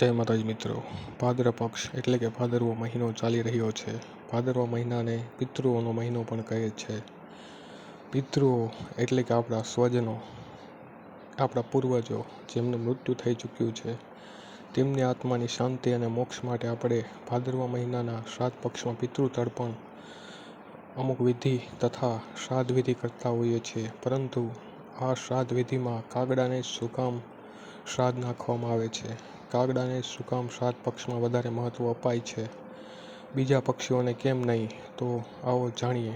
જય માતાજી મિત્રો, ભાદ્રવા પક્ષ એટલે કે ભાદરવો મહિનો ચાલી રહ્યો છે. ભાદરવા મહિનાને પિતૃઓનો મહિનો પણ કહે છે. પિતૃઓ એટલે કે આપણા સ્વજનો, આપણા પૂર્વજો જેમનું મૃત્યુ થઈ ચૂક્યું છે, તેમની આત્માની શાંતિ અને મોક્ષ માટે આપણે ભાદરવા મહિનાના શ્રાદ્ધ પક્ષમાં પિતૃ તર્પણ અમુક વિધિ તથા શ્રાદ્ધ વિધિ કરતા હોઈએ છીએ. પરંતુ આ શ્રાદ્ધ વિધિમાં કાગડાને શું કામ શ્રાદ્ધ નાખવામાં આવે છે? કાગડાને શું કામ શ્રાદ્ધ પક્ષમાં વધારે મહત્ત્વ અપાય છે, બીજા પક્ષીઓને કેમ નહીં? તો આવો જાણીએ.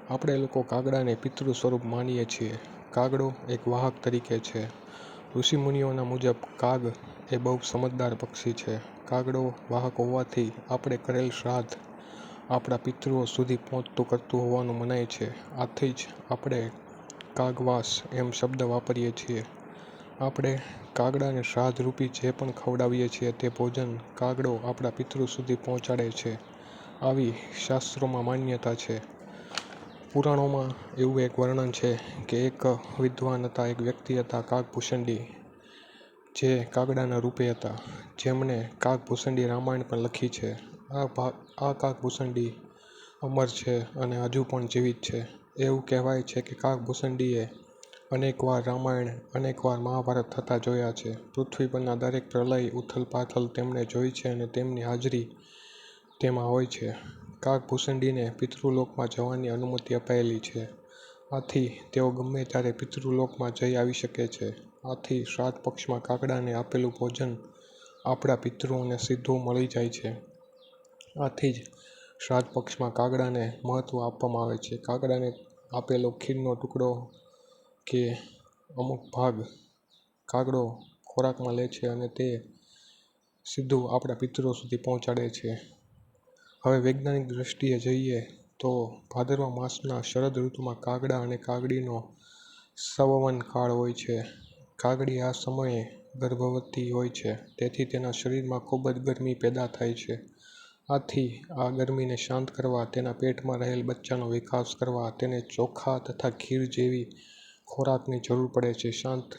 આપણે લોકો કાગડાને પિતૃ સ્વરૂપ માનીએ છીએ. કાગડો એક વાહક તરીકે છે. ઋષિમુનિઓના મુજબ કાગ એ બહુ સમજદાર પક્ષી છે. કાગડો વાહક હોવાથી આપણે કરેલ શ્રાદ્ધ આપણા પિતૃઓ સુધી પહોંચતું કરતું હોવાનું મનાય છે. આથી જ આપણે કાગવાસ એમ શબ્દ વાપરીએ છીએ. આપણે કાગડાને શ્રાદ્ધરૂપી જે પણ ખવડાવીએ છીએ તે ભોજન કાગડો આપણા પિતૃ સુધી પહોંચાડે છે, આવી શાસ્ત્રોમાં માન્યતા છે. પુરાણોમાં એવું એક વર્ણન છે કે એક વિદ્વાન હતા, એક વ્યક્તિ હતા કાગભૂષણજી, જે કાગડાના રૂપે હતા, જેમણે કાગભૂષણજી રામાયણ પણ લખી છે. આ કાગભૂષણજી અમર છે અને હજુ પણ જીવિત છે. એવું કહેવાય છે કે કાગભૂષણજીએ અનેકવાર રામાયણ, અનેકવાર મહાભારત થતા જોયા છે. પૃથ્વી પરના દરેક પ્રલય, ઉથલ-પાથલ તેમણે જોઈ છે અને તેમની હાજરી તેમાં હોય છે. કાગભૂષણજીને પિતૃલોકમાં જવાની અનુમતિ અપાયેલી છે. આથી તેઓ ગમે ત્યારે પિતૃલોકમાં જઈ આવી શકે છે. આથી શ્રાદ્ધ પક્ષમાં કાગડાને આપેલું ભોજન આપણા પિતૃઓને સીધું મળી જાય છે. આથી જ શ્રાદ્ધ પક્ષમાં કાગડાને મહત્ત્વ આપવામાં આવે છે. કાગડાને આપેલો ખીરનો ટુકડો કે અમુક ભાગ કાગડો ખોરાકમાં લે છે અને તે સીધું આપણા પિતૃઓ સુધી પહોંચાડે છે. હવે વૈજ્ઞાનિક દૃષ્ટિએ જોઈએ તો ભાદરવા માસના શરદ ઋતુમાં કાગડા અને કાગડીનો સંવહન કાળ હોય છે. કાગડી આ સમયે ગર્ભવતી હોય છે, તેથી તેના શરીરમાં ખૂબ જ ગરમી પેદા થાય છે. આથી આ ગરમીને શાંત કરવા, તેના પેટમાં રહેલ બચ્ચાનો વિકાસ કરવા તેને ચોખા તથા ખીર જેવી ખોરાકની જરૂર પડે છે. શાંત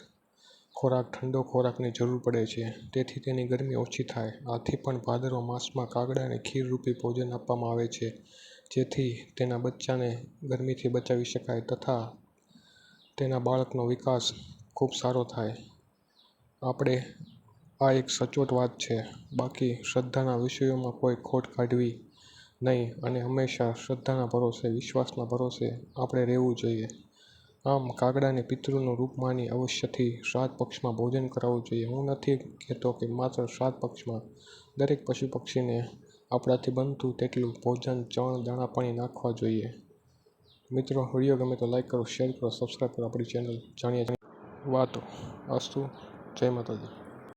ખોરાક, ઠંડો ખોરાકની જરૂર પડે છે, તેથી તેની ગરમી ઓછી થાય. આથી પણ ભાદરવા માસમાં કાગડાને ખીરરૂપી ભોજન આપવામાં આવે છે, જેથી તેના બચ્ચાને ગરમીથી બચાવી શકાય તથા તેના બાળકનો વિકાસ ખૂબ સારો થાય. આપણે આ એક સચોટ વાત છે. બાકી શ્રદ્ધાના વિષયોમાં કોઈ ખોટ કાઢવી નહીં અને હંમેશા શ્રદ્ધાના ભરોસે, વિશ્વાસના ભરોસે આપણે રહેવું જોઈએ. આમ કાગડાને પિતૃનું રૂપ માની અવશ્યથી શ્રાદ્ધ પક્ષમાં ભોજન કરાવવું જોઈએ. હું નથી કહેતો કે માત્ર શ્રાદ્ધ પક્ષમાં, દરેક પશુ પક્ષીને આપણાથી બનતું તેટલું ભોજન, ચણ, દાણા પાણી નાખવા જોઈએ. મિત્રો, વિડીયો ગમે તો લાઈક કરો, શેર કરો, સબસ્ક્રાઈબ કરો આપણી ચેનલ જાણીએ વાતો. અસ્તુ. જય માતાજી.